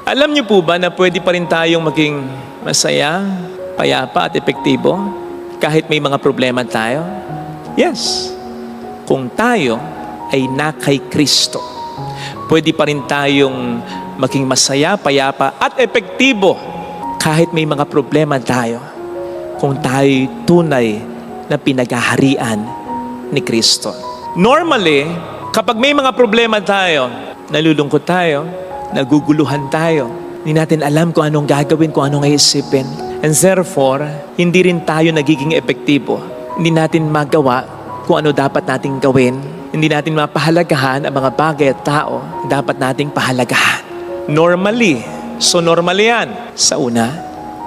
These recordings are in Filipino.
Alam niyo po ba na pwede pa rin tayong maging masaya, payapa at epektibo kahit may mga problema tayo? Yes. Kung tayo ay na kay Kristo, pwede pa rin tayong maging masaya, payapa at epektibo kahit may mga problema tayo kung tayo tunay na pinaghaharian ni Kristo. Normally, kapag may mga problema tayo, nalulungkot tayo, naguguluhan tayo, hindi natin alam kung anong gagawin, kung anong iisipin. And therefore, hindi rin tayo nagiging epektibo. Hindi natin magawa kung ano dapat nating gawin. Hindi natin mapahalagahan ang mga bagay at tao na dapat nating pahalagahan. Normally, so normal yan sa una.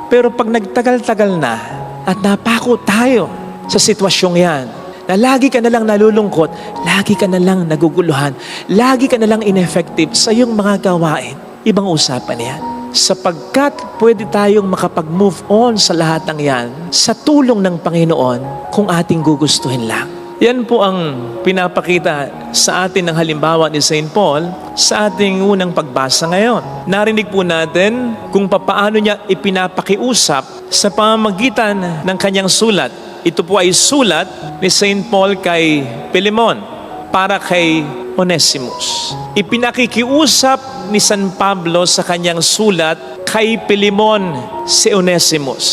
Pero pag nagtagal-tagal na at napako tayo sa sitwasyong yan, na lagi ka na lang nalulungkot, lagi ka na lang naguguluhan, lagi ka na lang ineffective sa iyong mga gawain. Ibang usapan yan. Sapagkat pwede tayong makapag-move on sa lahat ng yan sa tulong ng Panginoon kung ating gugustuhin lang. Yan po ang pinapakita sa atin ng halimbawa ni St. Paul sa ating unang pagbasa ngayon. Narinig po natin kung papaano niya ipinapakiusap sa pamamagitan ng kanyang sulat. Ito po ay sulat ni St. Paul kay Philemon para kay Onesimus. Ipinakikiusap ni San Pablo sa kanyang sulat kay Philemon si Onesimus.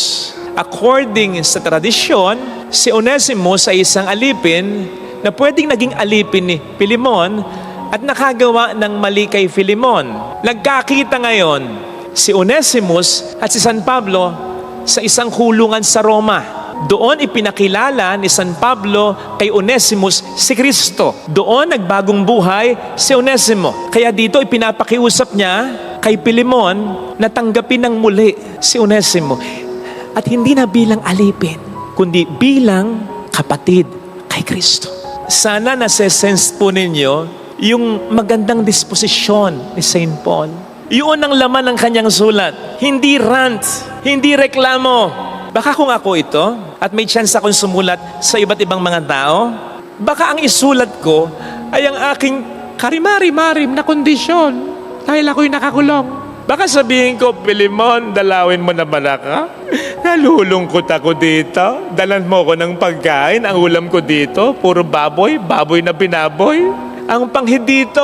According sa tradisyon, si Onesimus ay isang alipin na pwedeng naging alipin ni Philemon at nakagawa ng mali kay Philemon. Nagkakita ngayon si Onesimus at si San Pablo sa isang kulungan sa Roma. Doon ipinakilala ni San Pablo kay Onesimus si Kristo. Doon nagbagong buhay si Onesimo. Kaya dito ipinapakiusap niya kay Philemon na tanggapin ng muli si Onesimo. At hindi na bilang alipin, kundi bilang kapatid kay Kristo. Sana nase-sense po ninyo yung magandang disposisyon ni St. Paul. Yun ang laman ng kanyang sulat. Hindi rant, hindi reklamo. Baka kung ako ito, at may chance akong sumulat sa iba't ibang mga tao, baka ang isulat ko ay ang aking karimari-marim na kondisyon dahil ako'y nakakulong. Baka sabihin ko, Philemon, dalawin mo na ka? Nalulungkot ako dito. Dalan mo ko ng pagkain. Ang ulam ko dito, puro baboy, baboy na binaboy. Ang panghid dito,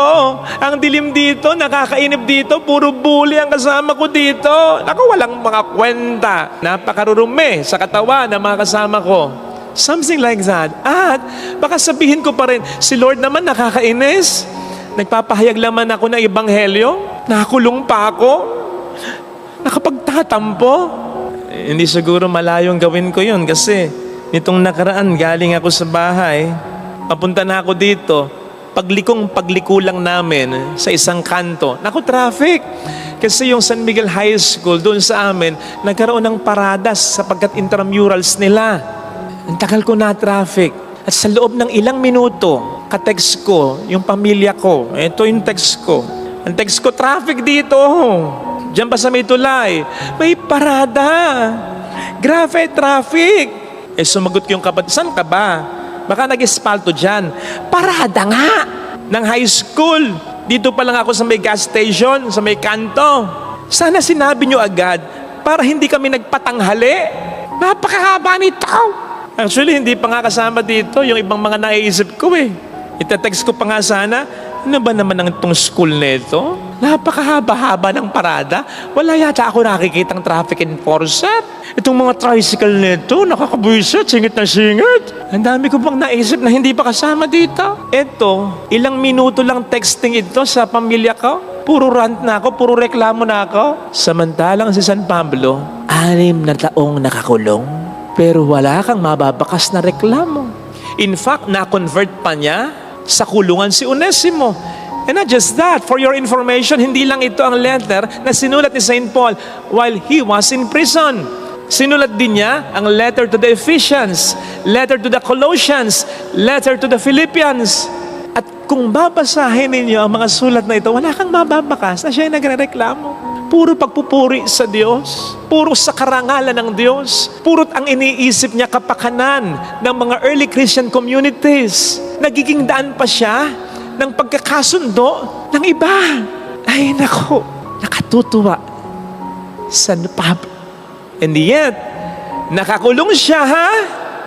ang dilim dito, nakakainip dito, puro bully ang kasama ko dito. Naku, walang mga kwenta. Napakarurumi sa katawan ng mga kasama ko. Something like that. At baka sabihin ko pa rin, si Lord naman nakakainis. Nagpapahayag naman ako ng ebanghelyo. Nakakulong pa ako. Nakapagtatampo. Hindi siguro malayong gawin ko yun kasi nitong nakaraan galing ako sa bahay. Papunta na ako dito. Pagliko lang namin sa isang kanto. Naku, traffic. Kasi yung San Miguel High School, doon sa amin, nagkaroon ng paradas sapagkat intramurals nila. Ang tagal ko na traffic. At sa loob ng ilang minuto, ka-text ko, yung pamilya ko. Ito yung text ko. Ang text ko, traffic dito. Diyan pa sa may tulay. May parada. Grabe, traffic. Sumagot ko yung kapatid, saan ka ba? Baka nag-espalto dyan. Parada nga ng high school. Dito pa lang ako sa may gas station, sa may kanto. Sana sinabi nyo agad para hindi kami nagpatanghali. Napakahaba nito. Actually, hindi pa nga kasama dito yung ibang mga naiisip ko eh. Itatext ko pa nga sana, ano ba naman ang itong school nito? Napakahaba-haba ng parada. Wala yata ako nakikitang traffic enforcer. Itong mga tricycle nito, nakakabuisit, singit na singit. Ang dami ko pang naisip na hindi pa kasama dito. Ito, ilang minuto lang texting ito sa pamilya ko. Puro rant na ako, puro reklamo na ako. Samantalang si San Pablo, 6 na taong nakakulong, pero wala kang mababakas na reklamo. In fact, na-convert pa niya sa kulungan si Onesimo. And not just that, for your information, hindi lang ito ang letter na sinulat ni St. Paul while he was in prison. Sinulat din niya ang letter to the Ephesians, letter to the Colossians, letter to the Philippians. At kung babasahin ninyo ang mga sulat na ito, wala kang mababakas na siya ay nagre-reklamo. Puro pagpupuri sa Diyos, puro sa karangalan ng Diyos, puro't ang iniisip niya kapakanan ng mga early Christian communities. Nagiging daan pa siya ng pagkakasundo ng iba. Ay nako, nakatutuwa sa Pablo. And yet, nakakulong siya, ha?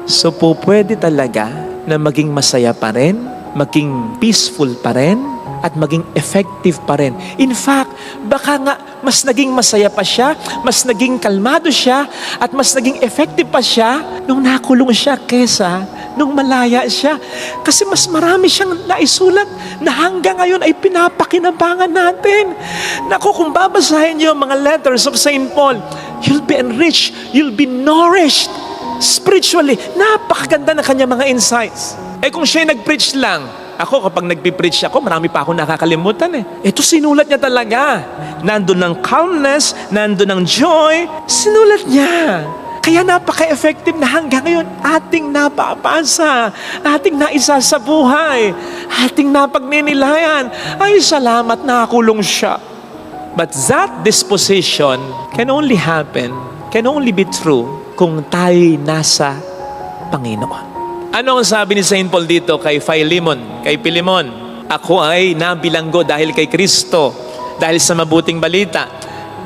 So po pwede talaga na maging masaya pa rin, maging peaceful pa rin, at maging effective pa rin. In fact, baka nga mas naging masaya pa siya, mas naging kalmado siya, at mas naging effective pa siya nung nakulong siya kesa nung malaya siya. Kasi mas marami siyang naisulat na hanggang ngayon ay pinapakinabangan natin. Naku, kung babasahin niyo ang mga letters of St. Paul, you'll be enriched, you'll be nourished spiritually. Napakaganda ng kanya mga insights. Eh kung siya nag-preach lang, ako, kapag nagpipreach ako, marami pa ako nakakalimutan eh. Ito sinulat niya talaga. Nandun ng calmness, nandun ng joy, sinulat niya. Kaya napaka-effective na hanggang ngayon ating napapasa, ating naisa sa buhay, ating napagninilayan. Ay, salamat nakakulong siya. But that disposition can only happen, can only be true kung tayo'y nasa Panginoon. Ano ang sabi ni St. Paul dito kay Philemon, kay Pilimon? Ako ay nabilanggo dahil kay Kristo, dahil sa mabuting balita.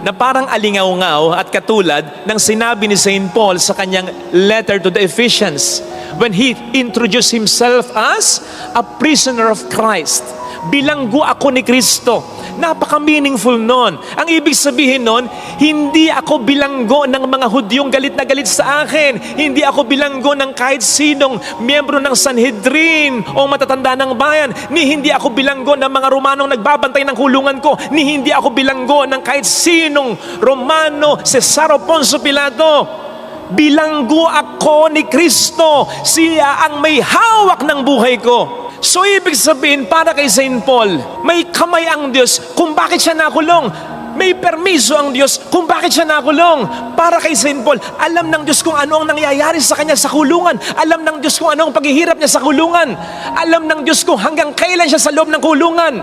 Na parang alingaw-ngaw at katulad ng sinabi ni St. Paul sa kanyang letter to the Ephesians when he introduced himself as a prisoner of Christ. Bilanggo ako ni Kristo. Napaka-meaningful nun. Ang ibig sabihin nun, hindi ako bilanggo ng mga Hudyong galit na galit sa akin. Hindi ako bilanggo ng kahit sinong miyembro ng Sanhedrin o matatanda ng bayan. Ni hindi ako bilanggo ng mga Romanong nagbabantay ng kulungan ko. Ni hindi ako bilanggo ng kahit sinong Romano, Cesar o Poncio Pilato. Bilanggo ako ni Kristo. Siya ang may hawak ng buhay ko. So, ibig sabihin, para kay St. Paul, may kamay ang Diyos kung bakit siya nakulong. May permiso ang Diyos kung bakit siya nakulong. Para kay St. Paul, alam ng Diyos kung ano ang nangyayari sa kanya sa kulungan. Alam ng Diyos kung ano ang paghihirap niya sa kulungan. Alam ng Diyos kung hanggang kailan siya sa loob ng kulungan.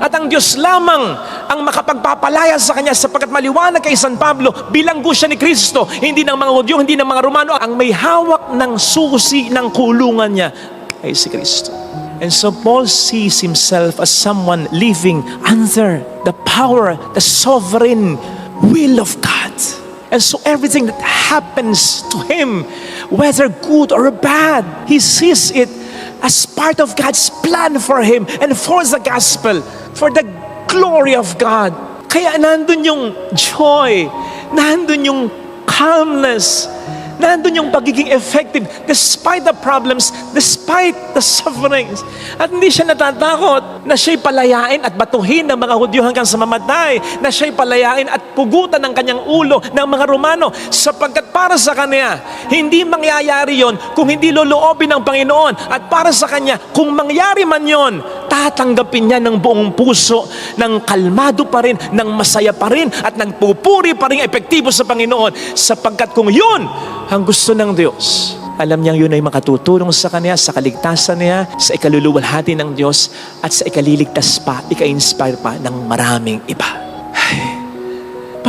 At ang Diyos lamang ang makapagpapalaya sa kanya sapagkat maliwanag kay San Pablo, bilanggo siya ni Kristo, hindi ng mga Hudyo, hindi ng mga Romano. Ang may hawak ng susi ng kulungan niya ay si Kristo. And so Paul sees himself as someone living under the power, the sovereign will of God. And so everything that happens to him, whether good or bad, he sees it as part of God's plan for him and for the gospel, for the glory of God. Kaya nandun yung joy, nandun yung calmness, nandun yung pagiging effective despite the problems, despite the sufferings. At hindi siya natatakot na siya'y palayain at batuhin ng mga Hudyo hanggang sa mamatay, na siya'y palayain at pugutan ng kanyang ulo ng mga Romano, sapagkat para sa kanya, hindi mangyayari yon kung hindi loloobin ng Panginoon. At para sa kanya, kung mangyari man yon, tatanggapin niya ng buong puso, ng kalmado pa rin, ng masaya pa rin, at ng pupuri pa rin epektibo sa Panginoon. Sapagkat kung yun ang gusto ng Diyos, alam niyang yun ay makatutulong sa Kanya, sa kaligtasan niya, sa ikaluluwalhati ng Diyos, at sa ikaliligtas pa, ika-inspire pa ng maraming iba. Ay,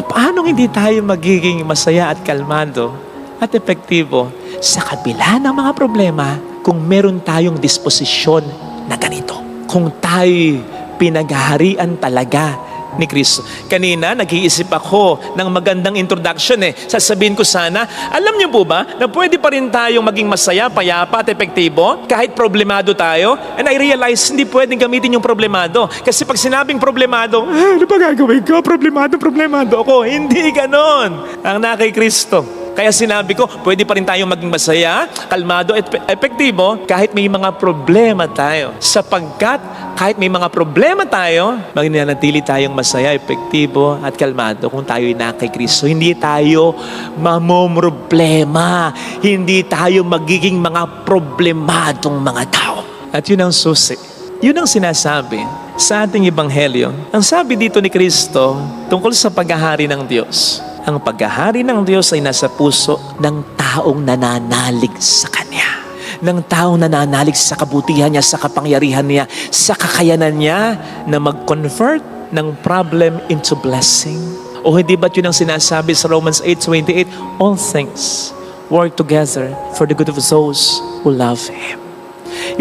paano hindi tayo magiging masaya at kalmado at epektibo sa kabila ng mga problema kung meron tayong disposisyon na ganito? Kung tayo pinaghaharian talaga ni Kristo. Kanina, nag-iisip ako ng magandang introduction eh. Sasabihin ko sana, alam niyo po ba na pwede pa rin tayong maging masaya, payapa at epektibo kahit problemado tayo? And I realize, hindi pwedeng gamitin yung problemado. Kasi pag sinabing problemado, ano ba gagawin ko? Problemado ako. Hindi ganon ang na kay Kristo. Kaya sinabi ko, pwede pa rin tayong maging masaya, kalmado at epektibo kahit may mga problema tayo. Sapagkat kahit may mga problema tayo, mananatili tayong masaya, epektibo at kalmado kung tayo'y na kay Kristo. Hindi tayo mamomroblema. Hindi tayo magiging mga problemadong mga tao. At yun ang susi. Yun ang sinasabi sa ating ebanghelyo. Ang sabi dito ni Kristo tungkol sa paghahari ng Diyos. Ang paghahari ng Diyos ay nasa puso ng taong nananalig sa Kanya. Ng taong nananalig sa kabutihan niya, sa kapangyarihan niya, sa kakayanan niya na mag-convert ng problem into blessing. O hindi ba't yun ang sinasabi sa Romans 8:28? All things work together for the good of those who love Him.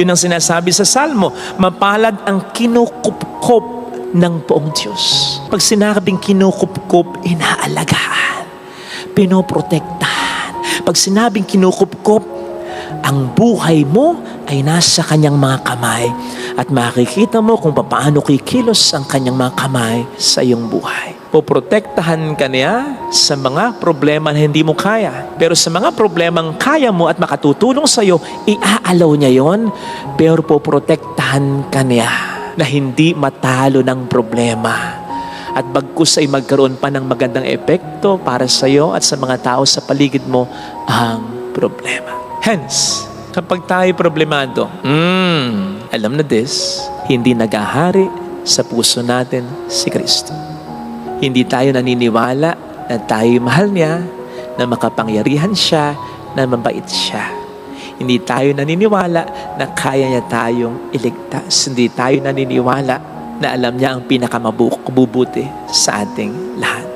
Yun ang sinasabi sa Salmo, mapalad ang kinukupkop ng poong Diyos. Pag sinabing kinukupkup, inaalagaan, pinoprotektahan. Pag sinabing kinukupkup, ang buhay mo ay nasa kanyang mga kamay at makikita mo kung paano kikilos ang kanyang mga kamay sa iyong buhay. Poprotektahan ka niya sa mga problema na hindi mo kaya. Pero sa mga problemang kaya mo at makatutulong sa iyo, iaalaw niya yon, pero poprotektahan ka niya na hindi matalo ng problema. At bagkus ay magkaroon pa ng magandang epekto para sa iyo at sa mga tao sa paligid mo ang problema. Hence, kapag tayo problemado, alam na this, hindi naghahari sa puso natin si Kristo. Hindi tayo naniniwala na tayo mahal niya, na makapangyarihan siya, na mabait siya. Hindi tayo naniniwala na kaya niya tayong iligtas. Hindi tayo naniniwala na alam niya ang pinakamabubuti sa ating lahat.